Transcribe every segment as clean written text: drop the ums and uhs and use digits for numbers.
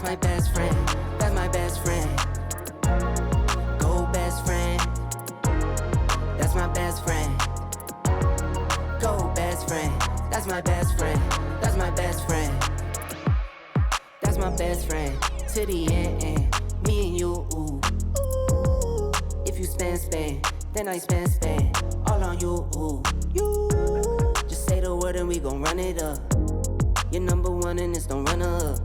my best friend. That's my best friend. Go best friend. That's my best friend. Go best friend. That's my best friend. That's my best friend. That's my best friend. To the end. Me and you. Ooh. If you spend, then I spend. All on you. Ooh. You. Just say the word and we gon' run it up. You're number one and it's don't run up.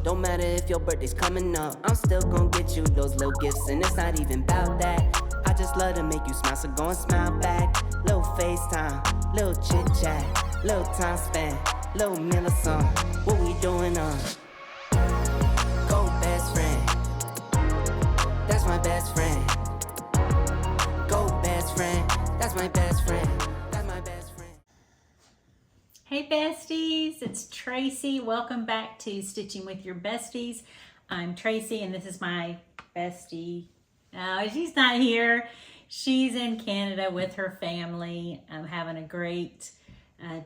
Don't matter if your birthday's coming up, I'm still gon' get you those little gifts, and it's not even about that. I just love to make you smile, so go and smile back. Little FaceTime, little chit chat, little time spent, little meal or something. What we doing on? Go best friend. That's my best friend. Go best friend. That's my best friend. That's my best friend. Hey besties, it's Tracy. Welcome back to Stitching with Your Besties. I'm Tracy and this is my bestie. She's not here. She's in Canada with her family, having a great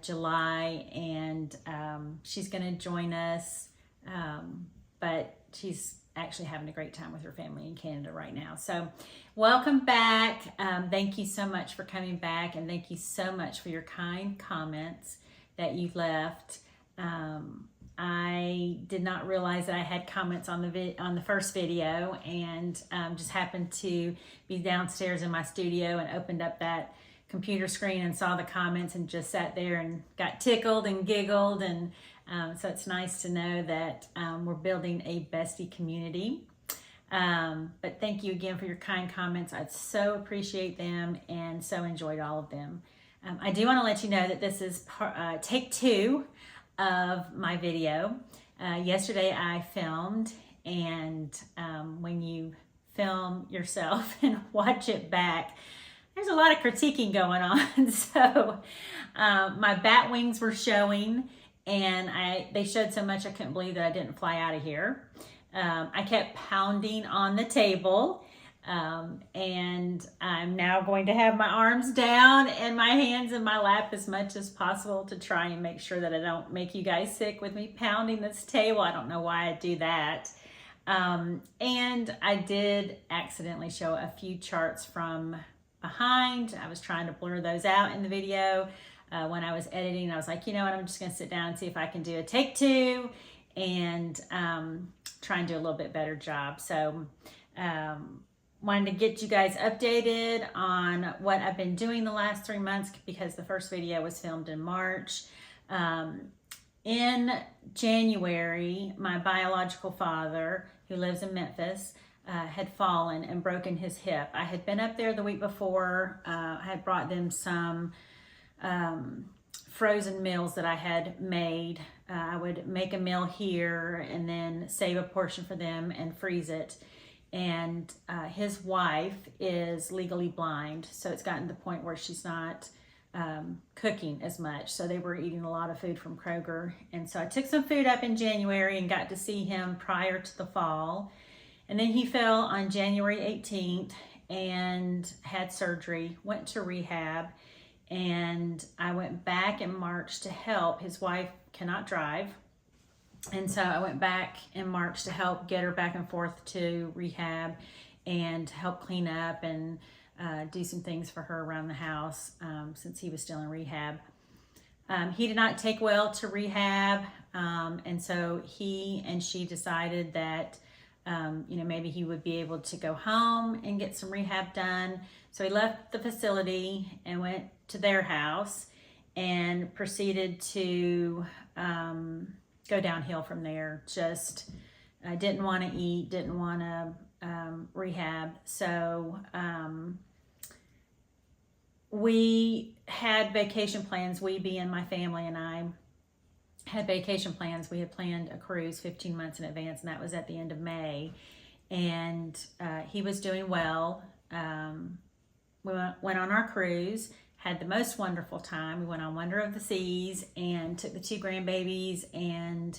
July, and she's going to join us, but she's actually having a great time with her family in Canada right now. So welcome back. Thank you so much for coming back, and thank you so much for your kind comments that you left. I did not realize that I had comments on the first video, and just happened to be downstairs in my studio and opened up that computer screen and saw the comments and just sat there and got tickled and giggled, and so it's nice to know that we're building a bestie community. But thank you again for your kind comments. I so appreciate them and so enjoyed all of them. I do want to let you know that this is take 2 of my video. Yesterday I filmed, and when you film yourself and watch it back, there's a lot of critiquing going on. So my bat wings were showing, and they showed so much I couldn't believe that I didn't fly out of here. I kept pounding on the table. And I'm now going to have my arms down and my hands in my lap as much as possible to try and make sure that I don't make you guys sick with me pounding this table. I don't know why I do that. And I did accidentally show a few charts from behind. I was trying to blur those out in the video. When I was editing, I was like, you know what, I'm just going to sit down and see if I can do a take 2 and try and do a little bit better job. So, wanted to get you guys updated on what I've been doing the last 3 months, because the first video was filmed in March. In January, my biological father, who lives in Memphis, had fallen and broken his hip. I had been up there the week before. I had brought them some frozen meals that I had made. I would make a meal here and then save a portion for them and freeze it. And his wife is legally blind, so it's gotten to the point where she's not cooking as much. So they were eating a lot of food from Kroger. And so I took some food up in January and got to see him prior to the fall. And then he fell on January 18th and had surgery, went to rehab. And I went back in March to help. His wife cannot drive. And so I went back in March to help get her back and forth to rehab and help clean up and do some things for her around the house since he was still in rehab. He did not take well to rehab, and so he and she decided that maybe he would be able to go home and get some rehab done. So he left the facility and went to their house and proceeded to go downhill from there. Just didn't want to eat, didn't want to rehab. So we had vacation plans. We being my family and I had vacation plans. We had planned a cruise 15 months in advance, and that was at the end of May. And he was doing well. We went on our cruise, had the most wonderful time. We went on Wonder of the Seas and took the 2 grandbabies, and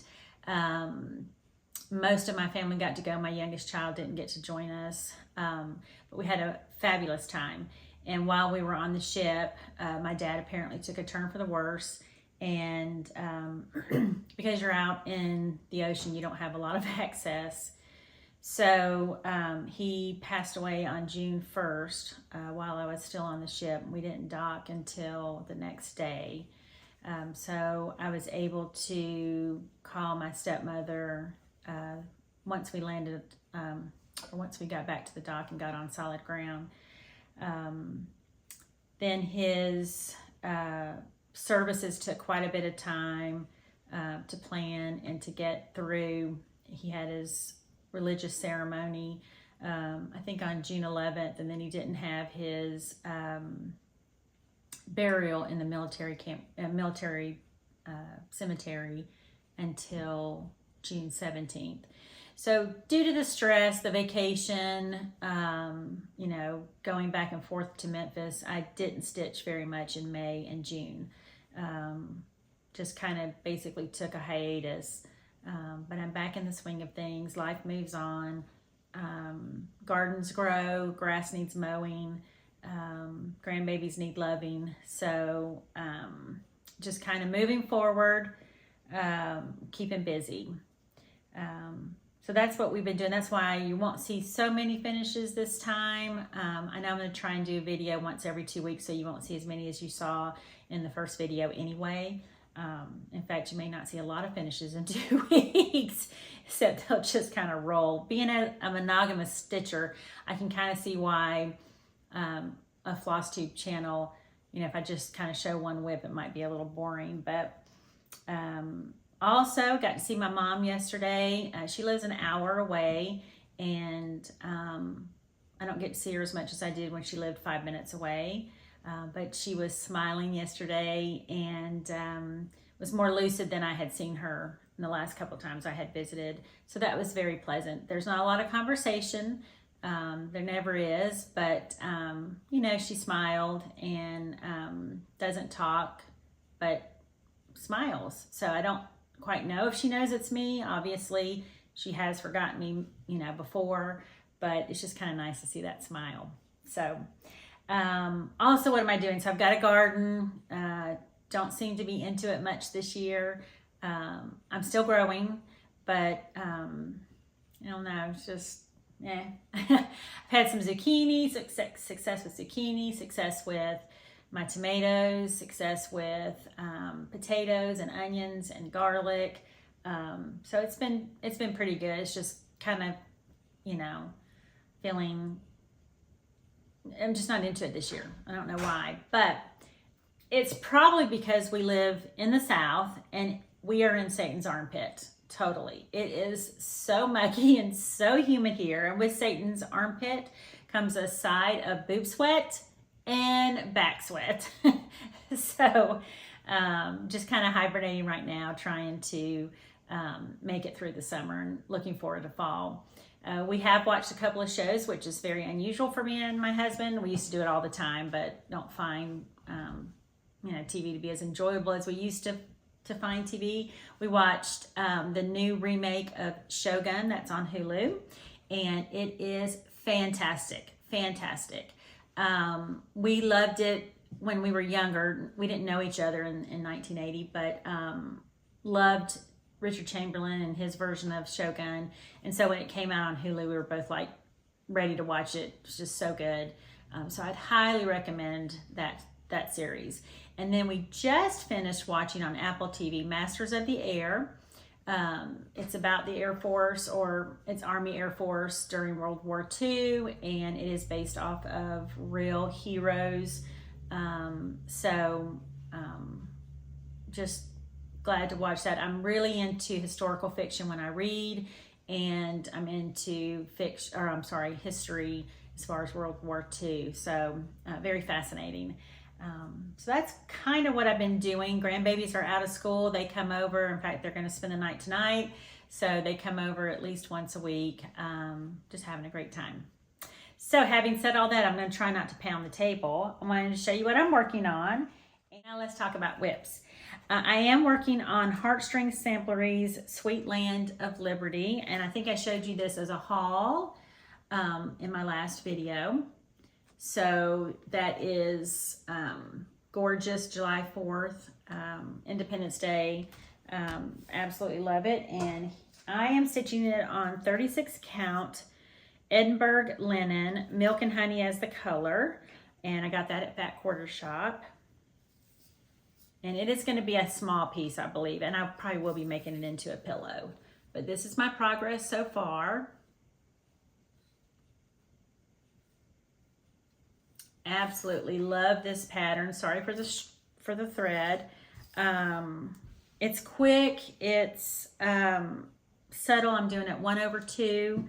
most of my family got to go. My youngest child didn't get to join us, but we had a fabulous time. And while we were on the ship, my dad apparently took a turn for the worse, and because because you're out in the ocean, you don't have a lot of access. So he passed away on June 1st while I was still on the ship. We didn't dock until the next day. So I was able to call my stepmother once we landed, or once we got back to the dock and got on solid ground. Then his services took quite a bit of time to plan and to get through. He had his religious ceremony, I think on June 11th, and then he didn't have his burial in the military camp, cemetery until June 17th. So due to the stress, the vacation, you know, going back and forth to Memphis, I didn't stitch very much in May and June. Just kind of basically took a hiatus. But I'm back in the swing of things. Life moves on. Gardens grow, grass needs mowing, grandbabies need loving. So just kind of moving forward, keeping busy. So that's what we've been doing. That's why you won't see so many finishes this time. I know I'm going to try and do a video once every 2 weeks, so you won't see as many as you saw in the first video anyway. In fact, you may not see a lot of finishes in 2 weeks, except they'll just kind of roll. Being a monogamous stitcher, I can kind of see why a FlossTube channel, you know, if I just kind of show one whip, it might be a little boring. But also got to see my mom yesterday. She lives an hour away, and I don't get to see her as much as I did when she lived 5 minutes away. But she was smiling yesterday and was more lucid than I had seen her in the last couple times I had visited. So that was very pleasant. There's not a lot of conversation. There never is, but you know, she smiled and doesn't talk, but smiles. So I don't quite know if she knows it's me. Obviously, she has forgotten me, you know, before, but it's just kind of nice to see that smile. So also, what am I doing? So I've got a garden. Don't seem to be into it much this year. I'm still growing, but I don't know. It's just, I've had some zucchini, success with zucchini, success with my tomatoes, success with potatoes and onions and garlic. So it's been pretty good. It's just kind of, you know, feeling. I'm just not into it this year. I don't know why, but it's probably because we live in the South and we are in Satan's armpit. Totally. It is so muggy and so humid here. And with Satan's armpit comes a side of boob sweat and back sweat. So just kind of hibernating right now, trying to make it through the summer and looking forward to fall. We have watched a couple of shows, which is very unusual for me and my husband. We used to do it all the time, but don't find you know, TV to be as enjoyable as we used to find TV. We watched the new remake of Shogun that's on Hulu, and it is fantastic. We loved it when we were younger. We didn't know each other in 1980, but loved Richard Chamberlain and his version of Shogun. And so when it came out on Hulu, we were both like ready to watch it. It was just so good. So I'd highly recommend that series. And then we just finished watching on Apple TV, Masters of the Air. It's about the Air Force, or it's Army Air Force during World War II, and it is based off of real heroes. Just glad to watch that. I'm really into historical fiction when I read, and I'm into history as far as World War II. So very fascinating. So that's kind of what I've been doing. Grandbabies are out of school. They come over. In fact, they're going to spend the night tonight. So they come over at least once a week, just having a great time. So having said all that, I'm going to try not to pound the table. I wanted to show you what I'm working on. And now let's talk about whips. I am working on Heartstring Sampler's Sweet Land of Liberty. And I think I showed you this as a haul in my last video. So that is gorgeous, July 4th, Independence Day. Absolutely love it. And I am stitching it on 36 count Edinburgh linen, milk and honey as the color. And I got that at Fat Quarter Shop. And it is going to be a small piece, I believe. And I probably will be making it into a pillow. But this is my progress so far. Absolutely love this pattern. Sorry for the thread. It's quick. It's subtle. I'm doing it 1/2.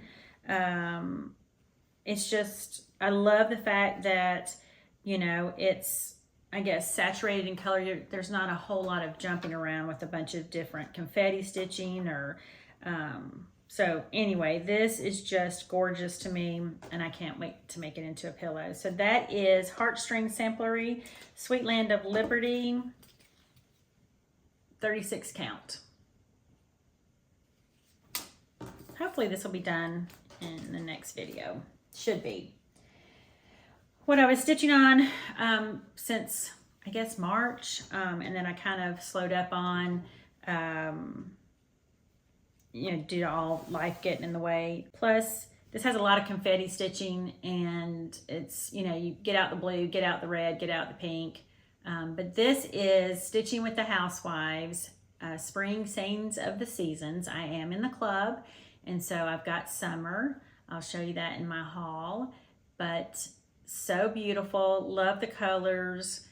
It's just, I love the fact that, you know, it's, I guess, saturated in color. There's not a whole lot of jumping around with a bunch of different confetti stitching or, so anyway, this is just gorgeous to me, and I can't wait to make it into a pillow. So that is Heartstring Sampler, Sweet Land of Liberty, 36 count. Hopefully this will be done in the next video. Should be. What I was stitching on since, I guess, March, and then I kind of slowed up on, you know, due to all life getting in the way. Plus, this has a lot of confetti stitching, and it's, you know, you get out the blue, get out the red, get out the pink. But this is Stitching with the Housewives, Spring Sayings of the Seasons. I am in the club, and so I've got summer. I'll show you that in my haul. But so beautiful. Love the colors.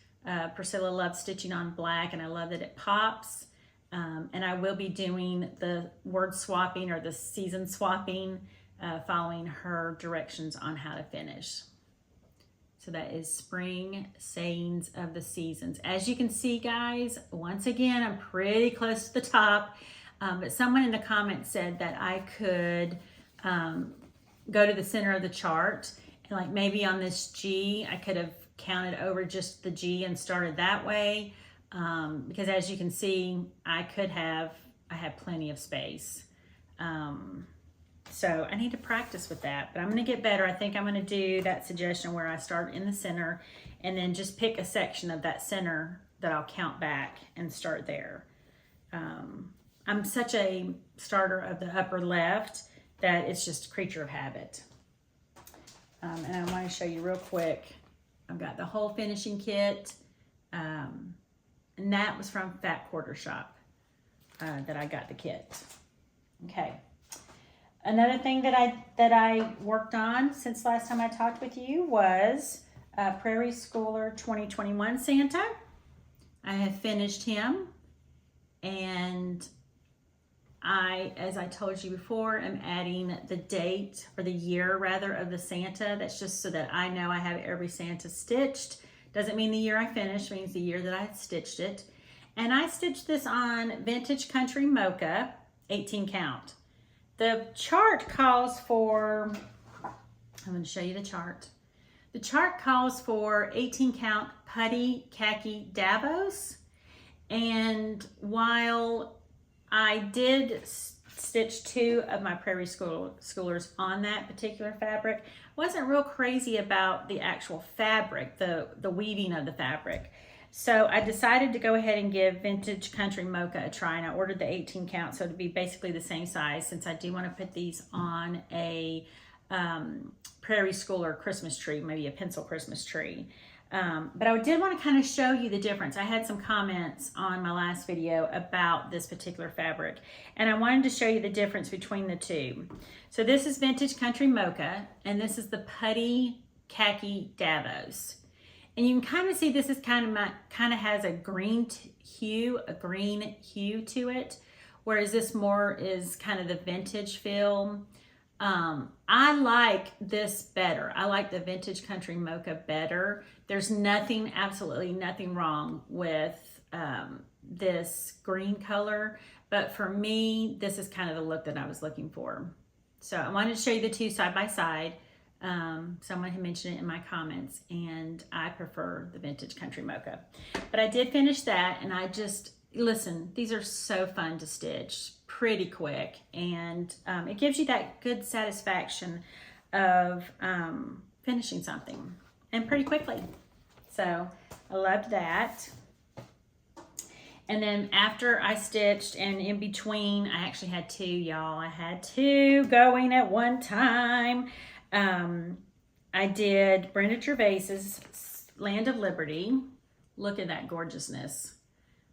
Priscilla loves stitching on black, and I love that it pops. And I will be doing the word swapping or the season swapping, following her directions on how to finish. So that is Spring Sayings of the Seasons. As you can see, guys, once again, I'm pretty close to the top. But someone in the comments said that I could go to the center of the chart. And like maybe on this G, I could have counted over just the G and started that way. Because as you can see, I have plenty of space. So I need to practice with that, but I'm going to get better. I think I'm going to do that suggestion where I start in the center and then just pick a section of that center that I'll count back and start there. I'm such a starter of the upper left that it's just a creature of habit. And I want to show you real quick. I've got the whole finishing kit. And that was from Fat Quarter Shop that I got the kit. Okay. Another thing that I worked on since last time I talked with you was Prairie Schooler 2021 Santa. I have finished him, and as I told you before, I'm adding the date, or the year rather, of the Santa. That's just so that I know I have every Santa stitched. Doesn't mean the year I finished, means the year that I stitched it. And I stitched this on Vintage Country Mocha, 18 count. The chart calls for, I'm going to show you the chart. The chart calls for 18 count Putty Khaki Davos. And while I did stitch 2 of my Prairie Schoolers on that particular fabric, I wasn't real crazy about the actual fabric, the weaving of the fabric. So I decided to go ahead and give Vintage Country Mocha a try, and I ordered the 18 count, so it'd be basically the same size, since I do want to put these on a Prairie Schooler Christmas tree, maybe a pencil Christmas tree. But I did want to kind of show you the difference. I had some comments on my last video about this particular fabric, and I wanted to show you the difference between the two. So this is Vintage Country Mocha, and this is the Putty Khaki Davos. And you can kind of see this is kind of has a green hue to it, whereas this more is kind of the vintage feel. I like this better. I like the Vintage Country Mocha better. There's absolutely nothing wrong with this green color, but for me, this is kind of the look that I was looking for. So I wanted to show you the two side by side. Someone had mentioned it in my comments, and I prefer the Vintage Country Mocha. But I did finish that, and listen, these are so fun to stitch, pretty quick, and it gives you that good satisfaction of finishing something, and pretty quickly. So I loved that. And then after I stitched and in between, I actually had two, y'all. I had two going at one time. I did Brenda Gervais's Land of Liberty. Look at that gorgeousness.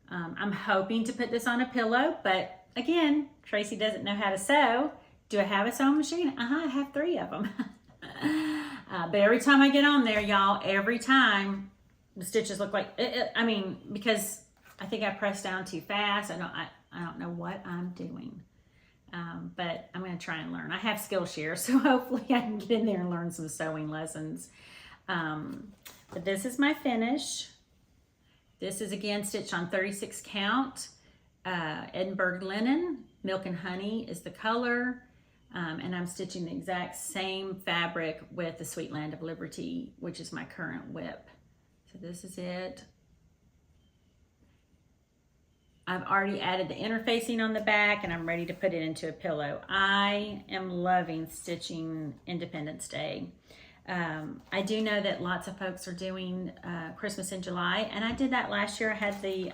I'm hoping to put this on a pillow, but again, Tracy doesn't know how to sew. Do I have a sewing machine? I have 3 of them. But every time I get on there, y'all, every time the stitches look like, because I think I pressed down too fast. I don't know what I'm doing. But I'm going to try and learn. I have Skillshare, so hopefully I can get in there and learn some sewing lessons. But this is my finish. This is again stitched on 36 count. Edinburgh linen, milk and honey is the color. And I'm stitching the exact same fabric with the Sweet Land of Liberty, which is my current whip. So this is it. I've already added the interfacing on the back and I'm ready to put it into a pillow. I am loving stitching Independence Day. I do know that lots of folks are doing Christmas in July, and I did that last year. I had the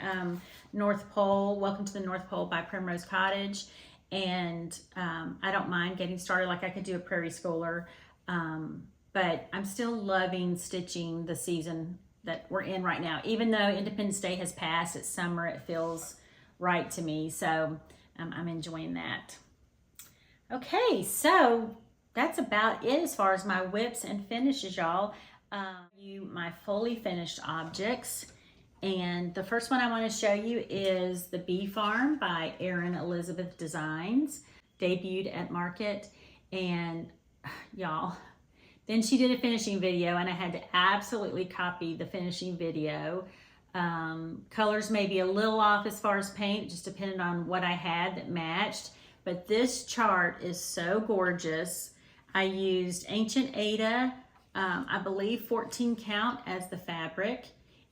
North Pole, Welcome to the North Pole by Primrose Cottage, and I don't mind getting started like I could do a Prairie Schooler, but I'm still loving stitching the season that we're in right now. Even though Independence Day has passed, it's summer, it feels right to me, so I'm enjoying that. Okay, so that's about it as far as my whips and finishes, y'all. My fully finished objects, and the first one I want to show you is the Bee Farm by Erin Elizabeth Designs, debuted at Market, and y'all, then she did a finishing video and I had to absolutely copy the finishing video. Colors may be a little off as far as paint, just depending on what I had that matched, but this chart is so gorgeous. I used Ancient Ada, I believe 14 count as the fabric,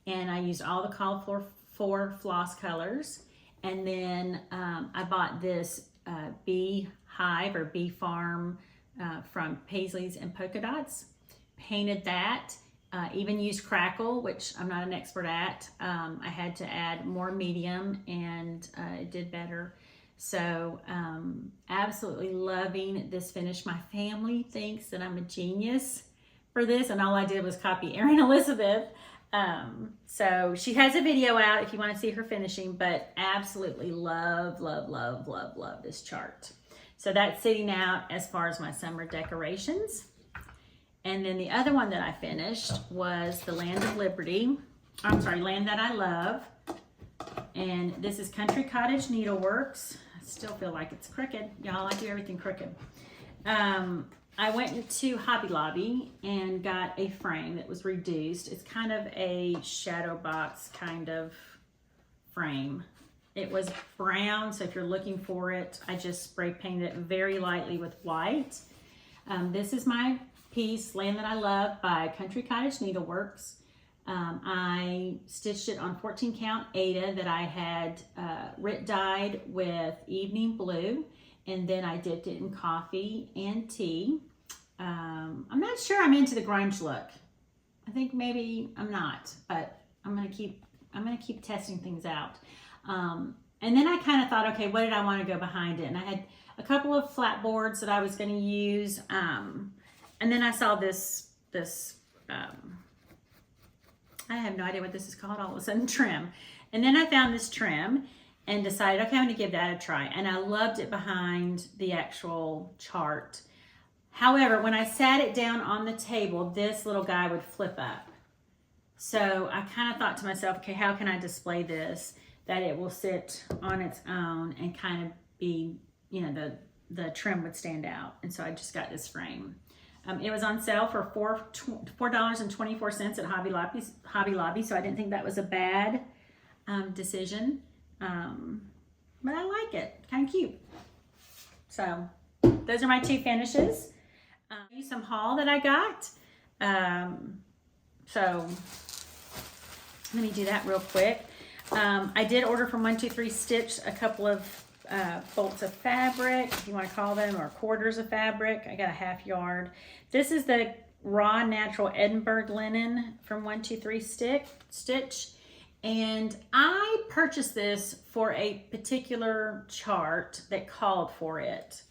and I used all the called for floss colors. And then I bought this Bee Hive or Bee Farm from Paisleys and Polka Dots. Painted that, even used Crackle, which I'm not an expert at. I had to add more medium and it did better. So absolutely loving this finish. My family thinks that I'm a genius for this, and all I did was copy Erin Elizabeth. So she has a video out if you want to see her finishing, but absolutely love, love, love, love, love this chart. So that's sitting out as far as my summer decorations. And then the other one that I finished was the Land of Liberty. I'm sorry, Land That I Love. And this is Country Cottage Needleworks. I still feel like it's crooked. Y'all, I do everything crooked. I went into Hobby Lobby and got a frame that was reduced. It's kind of a shadow box kind of frame. It was brown, so if you're looking for it, I just spray painted it very lightly with white. This is my piece, Land That I Love by Country Cottage Needleworks. I stitched it on 14 count Ada that I had Rit dyed with evening blue, and then I dipped it in coffee and tea. I'm not sure I'm into the grunge look. I think maybe I'm not, but I'm gonna keep testing things out. And then I kind of thought, okay, what did I want to go behind it? And I had a couple of flat boards that I was going to use. And then I saw this I have no idea what this is called, all of a sudden, trim. And then I found this trim and decided, okay, I'm going to give that a try. And I loved it behind the actual chart. However, when I sat it down on the table, this little guy would flip up. So I kind of thought to myself, okay, how can I display this that it will sit on its own and kind of be, you know, the trim would stand out. And so I just got this frame. It was on sale for $4.24 at Hobby Lobby, so I didn't think that was a bad decision. But I like it, kind of cute. So those are my two finishes. Some haul that I got. So let me do that real quick. I did order from 123 Stitch a couple of bolts of fabric, if you want to call them, or quarters of fabric. I got a half yard. This is the raw natural Edinburgh linen from 123 Stitch, And I purchased this for a particular chart that called for it.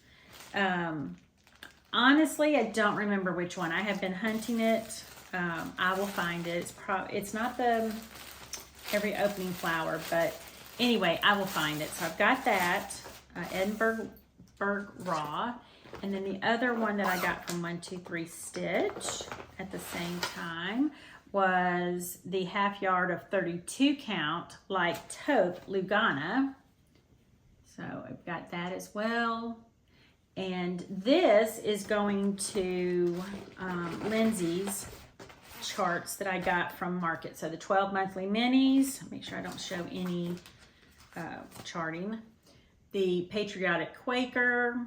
Honestly, I don't remember which one. I have been hunting it. I will find it. It's not the every opening flower, but anyway, I will find it. So I've got that, Edinburgh Raw. And then the other one that I got from 123 Stitch at the same time was the half yard of 32 count like taupe Lugana. So I've got that as well. And this is going to Lindsay's charts that I got from Market. So the 12 monthly minis, make sure I don't show any charting. The Patriotic Quaker,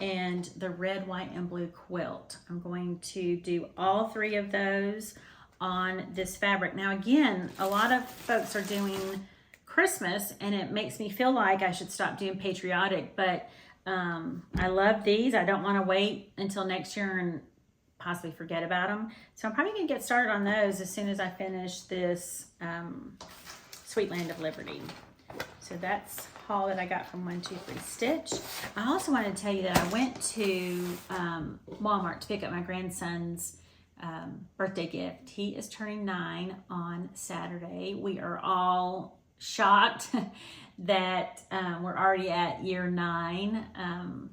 and the red, white, and blue quilt. I'm going to do all three of those on this fabric. Now again, a lot of folks are doing Christmas, and it makes me feel like I should stop doing patriotic, but I love these. I don't want to wait until next year and possibly forget about them. So I'm probably gonna get started on those as soon as I finish this Sweet Land of Liberty. So that's haul that I got from 123 Stitch. I also wanted to tell you that I went to Walmart to pick up my grandson's birthday gift. He is turning 9 on Saturday. We are all shocked that we're already at year 9,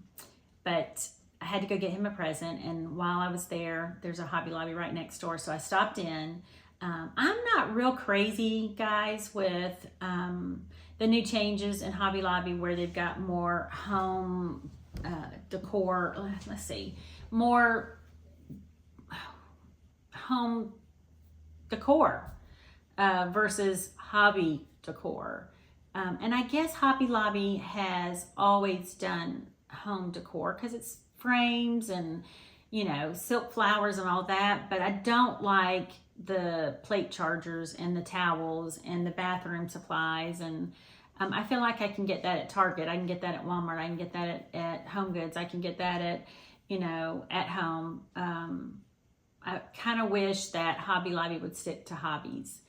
but I had to go get him a present, and while I was there, there's a Hobby Lobby right next door, so I stopped in. I'm not real crazy, guys, with the new changes in Hobby Lobby where they've got more home decor, let's see, more home decor versus hobby decor. And I guess Hobby Lobby has always done home decor because it's frames and, you know, silk flowers and all that, but I don't like the plate chargers and the towels and the bathroom supplies, and I feel like I can get that at Target, I can get that at Walmart, I can get that at Home Goods, I can get that at, you know, at home. I kind of wish that Hobby Lobby would stick to hobbies.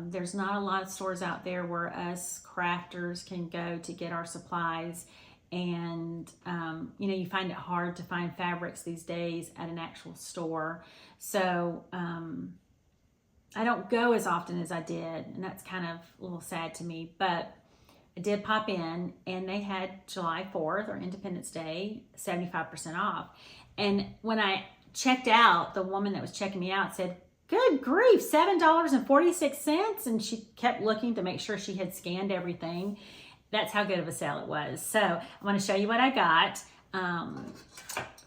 There's not a lot of stores out there where us crafters can go to get our supplies, and you know, you find it hard to find fabrics these days at an actual store. So I don't go as often as I did, and that's kind of a little sad to me, but I did pop in, and they had July 4th or Independence Day 75% off. And when I checked out, the woman that was checking me out said, "Good grief, $7.46. And she kept looking to make sure she had scanned everything. That's how good of a sale it was. So I want to show you what I got.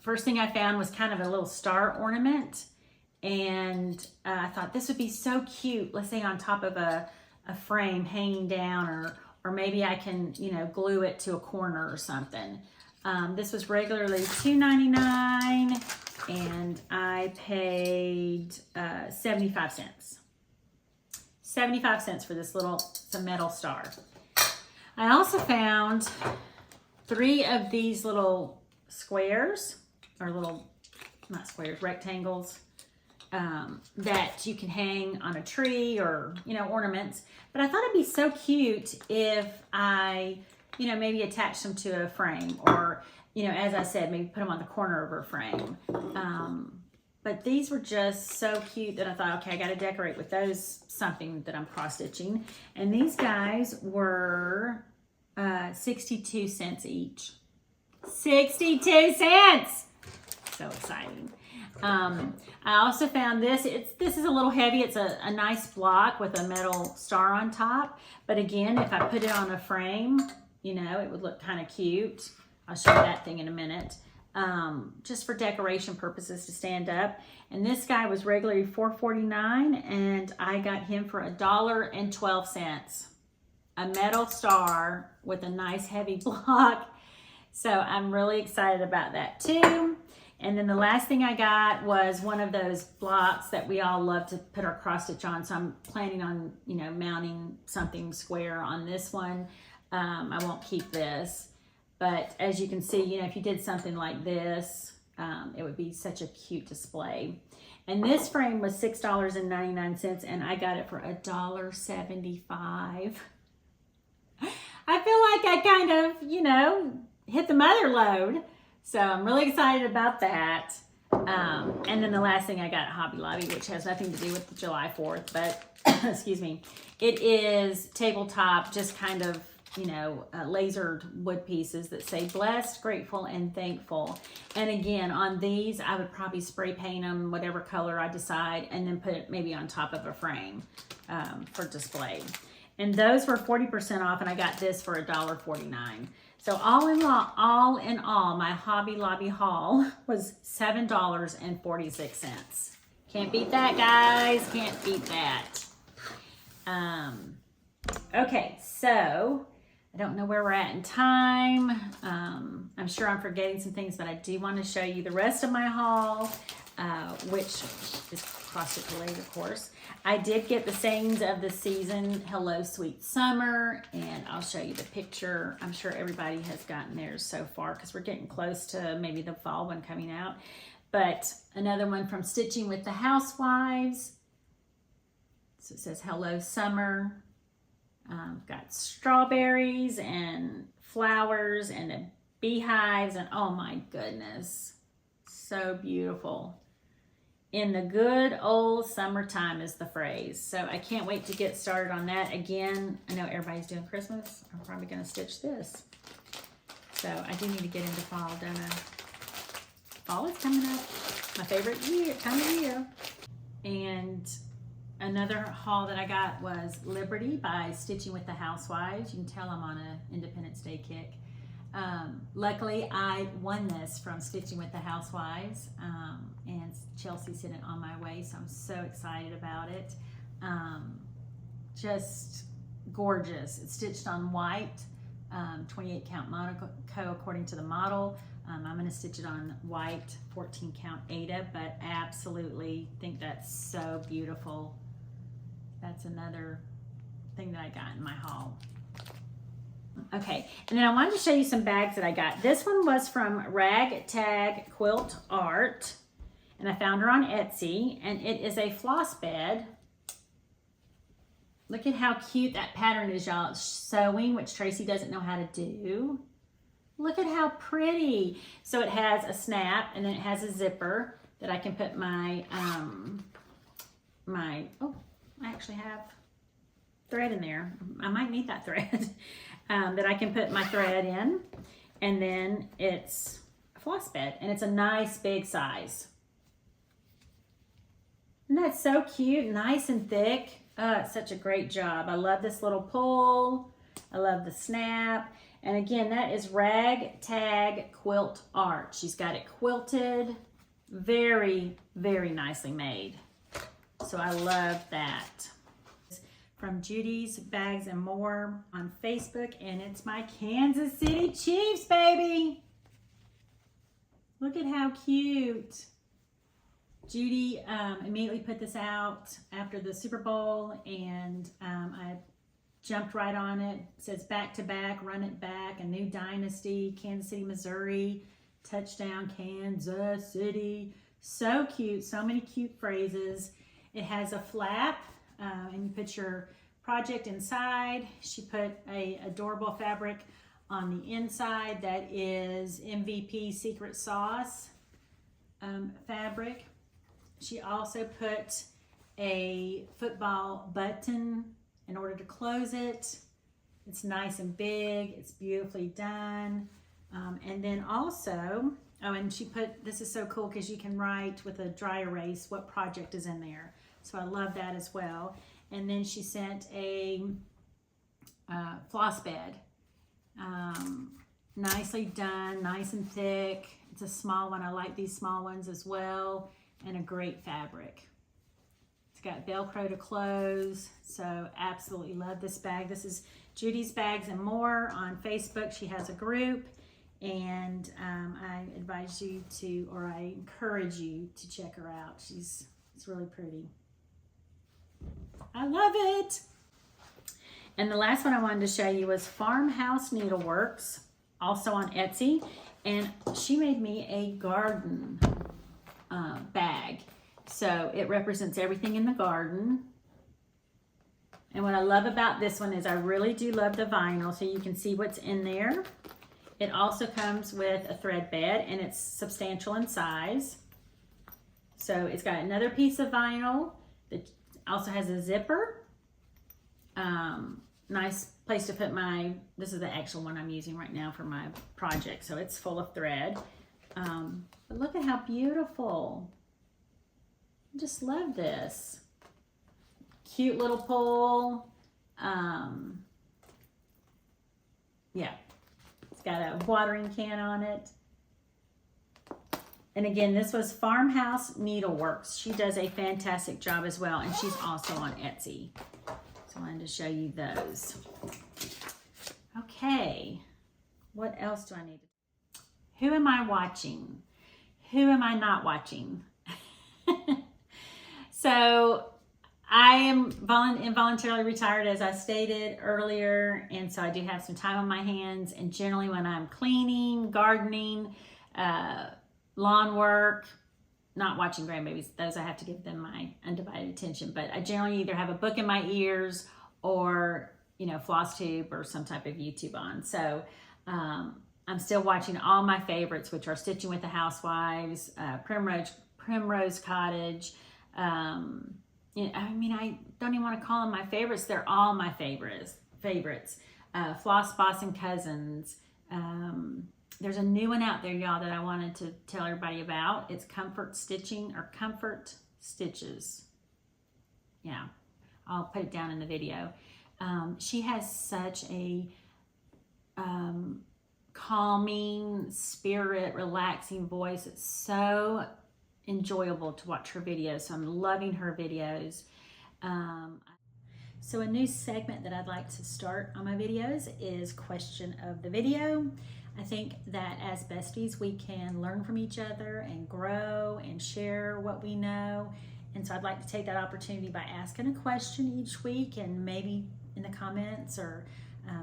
First thing I found was kind of a little star ornament. And I thought this would be so cute, let's say on top of a frame hanging down, or maybe I can, you know, glue it to a corner or something. This was regularly $2.99, and I paid 75 cents. 75 cents for this little, it's a metal star. I also found 3 of these little squares, or little, not squares, rectangles, that you can hang on a tree, or, you know, ornaments. But I thought it'd be so cute if I, you know, maybe attach them to a frame, or, you know, as I said, maybe put them on the corner of a frame. But these were just so cute that I thought, okay, I got to decorate with those, something that I'm cross-stitching. And these guys were 62 cents each. 62 cents! So exciting. I also found this. This is a little heavy. It's a nice block with a metal star on top. But again, if I put it on a frame, you know, it would look kind of cute. I'll show you that thing in a minute. Just for decoration purposes to stand up. And this guy was regularly $4.49, and I got him for $1.12. A metal star with a nice heavy block. So I'm really excited about that too. And then the last thing I got was one of those blocks that we all love to put our cross stitch on. So I'm planning on, you know, mounting something square on this one. I won't keep this, but as you can see, you know, if you did something like this, it would be such a cute display. And this frame was $6.99, and I got it for $1.75. I feel like I kind of, you know, hit the mother load. So I'm really excited about that. And then the last thing I got at Hobby Lobby, which has nothing to do with the July 4th, but excuse me, it is tabletop, just kind of, you know, lasered wood pieces that say blessed, grateful, and thankful. And again, on these, I would probably spray paint them whatever color I decide, and then put it maybe on top of a frame for display. And those were 40% off, and I got this for $1.49. So all in all, my Hobby Lobby haul was $7.46. Can't beat that, guys. Can't beat that. Okay, so I don't know where we're at in time. I'm sure I'm forgetting some things, but I do want to show you the rest of my haul, which is cross-stitch-related, of course. I did get the sayings of the season, Hello Sweet Summer, and I'll show you the picture. I'm sure everybody has gotten theirs so far because we're getting close to maybe the fall one coming out. But another one from Stitching with the Housewives. So it says Hello Summer. Got strawberries and flowers and the beehives, and oh my goodness, so beautiful. In the good old summertime is the phrase. So I can't wait to get started on that. Again, I know everybody's doing Christmas. I'm probably going to stitch this. So I do need to get into fall, don't I? Fall is coming up. My favorite time of year. And another haul that I got was Liberty by Stitching with the Housewives. You can tell I'm on an Independence Day kick. Luckily, I won this from Stitching with the Housewives, and Chelsea sent it on my way, so I'm so excited about it. Just gorgeous. It's stitched on white, 28 count Monaco according to the model. I'm going to stitch it on white 14 count Ada, but absolutely think that's so beautiful. That's another thing that I got in my haul. Okay, and then I wanted to show you some bags that I got. This one was from Ragtag Quilt Art, and I found her on Etsy, and it is a floss bed. Look at how cute that pattern is, y'all. It's sewing, which Tracy doesn't know how to do. Look at how pretty. So it has a snap, and then it has a zipper that I can put my, oh, I actually have thread in there. I might need that thread. That I can put my thread in, and then it's a floss bed, and it's a nice big size. Isn't that so cute? Nice and thick. It's such a great job. I love this little pull. I love the snap. And again, that is Ragtag Quilt Art. She's got it quilted. Very, very nicely made. So I love that. From Judys Bags and More on Facebook, and it's my Kansas City Chiefs, baby. Look at how cute. Judy immediately put this out after the Super Bowl, and I jumped right on it. It says back to back, run it back, a new dynasty, Kansas City, Missouri, touchdown, Kansas City. So cute, so many cute phrases. It has a flap. And you put your project inside. She put a adorable fabric on the inside that is MVP Secret Sauce fabric. She also put a football button in order to close it. It's nice and big. It's beautifully done. And then also, oh, and she put, this is so cool because you can write with a dry erase what project is in there. So I love that as well. And then she sent a floss bed. Nicely done, nice and thick. It's a small one. I like these small ones as well. And a great fabric. It's got Velcro to close. So absolutely love this bag. This is Judys Bags and More on Facebook. She has a group. And I advise you to, or I encourage you to check her out. It's really pretty. I love it. And the last one I wanted to show you was Farmhouse Needleworks, also on Etsy. And she made me a garden bag. So it represents everything in the garden. And what I love about this one is I really do love the vinyl, so you can see what's in there. It also comes with a thread bed, and it's substantial in size. So it's got another piece of vinyl that also has a zipper. Nice place to put this is the actual one I'm using right now for my project, so it's full of thread. But look at how beautiful. I just love this. Cute little pole. Yeah, it's got a watering can on it. And again, this was Farmhouse Needleworks. She does a fantastic job as well, and she's also on Etsy. So I wanted to show you those. Okay, what else do I need? Who am I watching? Who am I not watching? So I am involuntarily retired, as I stated earlier, and so I do have some time on my hands, and generally when I'm cleaning, gardening, lawn work, not watching grandbabies, those I have to give them my undivided attention, but I generally either have a book in my ears or, you know, FlossTube or some type of YouTube on. So I'm still watching all my favorites, which are Stitching with the Housewives, Primrose Cottage. You know, I mean, I don't even want to call them my favorites. They're all my favorites. Floss Boss and Cousins. There's a new one out there, y'all, that I wanted to tell everybody about. It's Comfort Stitching or Comfort Stitches. Yeah, I'll put it down in the video. She has such a calming spirit, relaxing voice. It's so enjoyable to watch her videos. So I'm loving her videos. So a new segment that I'd like to start on my videos is question of the video. I think that as besties, we can learn from each other and grow and share what we know. And so I'd like to take that opportunity by asking a question each week, and maybe in the comments or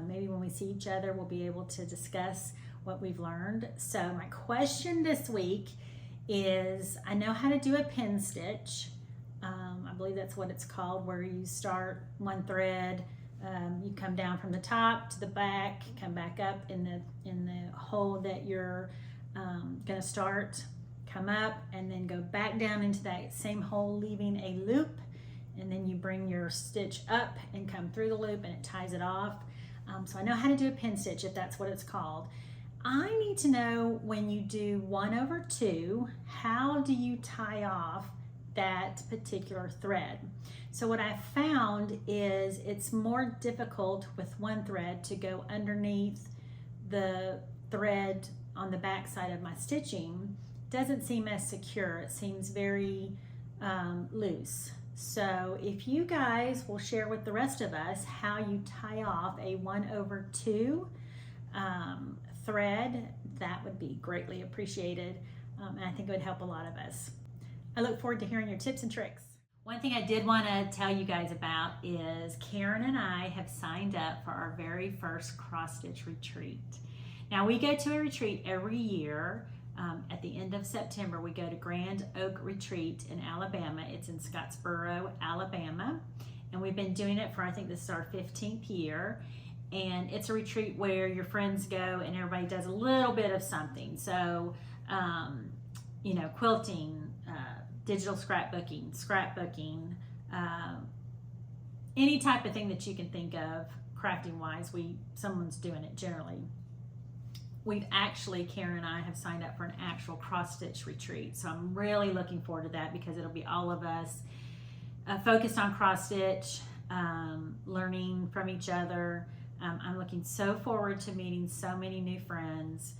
maybe when we see each other, we'll be able to discuss what we've learned. So my question this week is, I know how to do a pin stitch. I believe that's what it's called, where you start one thread, you come down from the top to the back, come back up in the hole that you're gonna start, come up, and then go back down into that same hole, leaving a loop, and then you bring your stitch up and come through the loop, and it ties it off. So I know how to do a pin stitch, if that's what it's called. I need to know, when you do 1/2, how do you tie off that particular thread? So what I found is it's more difficult with one thread to go underneath the thread on the back side of my stitching. It doesn't seem as secure. It seems very loose. So if you guys will share with the rest of us how you tie off a 1/2 thread, that would be greatly appreciated, and I think it would help a lot of us. I look forward to hearing your tips and tricks. One thing I did want to tell you guys about is Karen and I have signed up for our very first cross stitch retreat. Now, we go to a retreat every year. At the end of September, we go to Grand Oak Retreat in Alabama. It's in Scottsboro, Alabama, and we've been doing it for, I think this is our 15th year. And it's a retreat where your friends go and everybody does a little bit of something. So, you know, quilting, digital scrapbooking, any type of thing that you can think of, crafting wise, someone's doing it generally. We've actually, Karen and I have signed up for an actual cross stitch retreat. So I'm really looking forward to that, because it'll be all of us focused on cross stitch, learning from each other. I'm looking so forward to meeting so many new friends,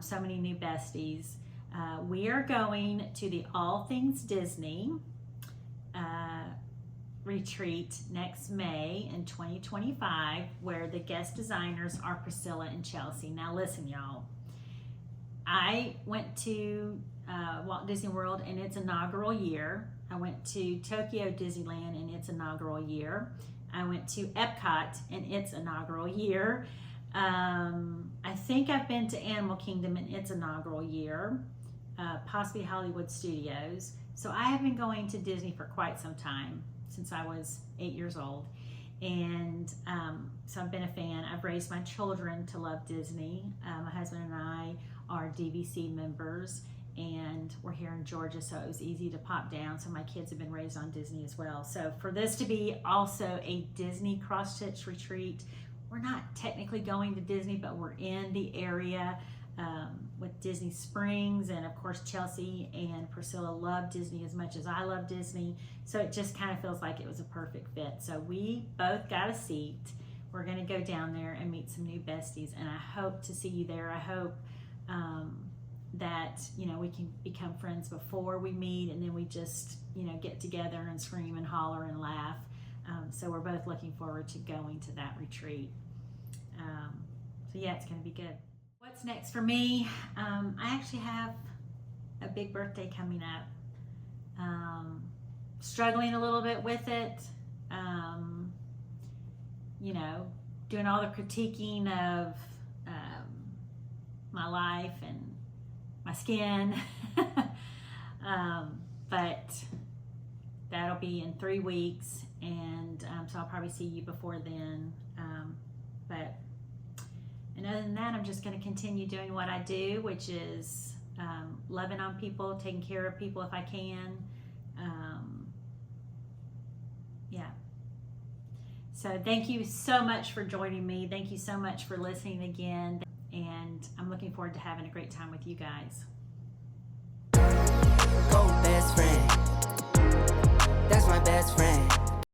so many new besties. We are going to the All Things Disney retreat next May in 2025, where the guest designers are Priscilla and Chelsea. Now listen, y'all, I went to Walt Disney World in its inaugural year. I went to Tokyo Disneyland in its inaugural year. I went to Epcot in its inaugural year. I think I've been to Animal Kingdom in its inaugural year, possibly Hollywood Studios. So I have been going to Disney for quite some time, since I was 8 years old. And so I've been a fan. I've raised my children to love Disney. My husband and I are DVC members, and we're here in Georgia, so it was easy to pop down. So my kids have been raised on Disney as well. So for this to be also a Disney cross-stitch retreat, we're not technically going to Disney, but we're in the area with Disney Springs, and of course Chelsea and Priscilla love Disney as much as I love Disney, so it just kind of feels like it was a perfect fit. So we both got a seat. We're going to go down there and meet some new besties, and I hope to see you there. I hope that, you know, we can become friends before we meet, and then we just, you know, get together and scream and holler and laugh. So we're both looking forward to going to that retreat. So yeah, it's going to be good. What's next for me? I actually have a big birthday coming up. Struggling a little bit with it. You know, doing all the critiquing of my life and my skin. But that'll be in 3 weeks, and so I'll probably see you before then. And other than that, I'm just going to continue doing what I do, which is loving on people, taking care of people if I can. Yeah. So thank you so much for joining me. Thank you so much for listening again. And I'm looking forward to having a great time with you guys. Go best friend. That's my best friend.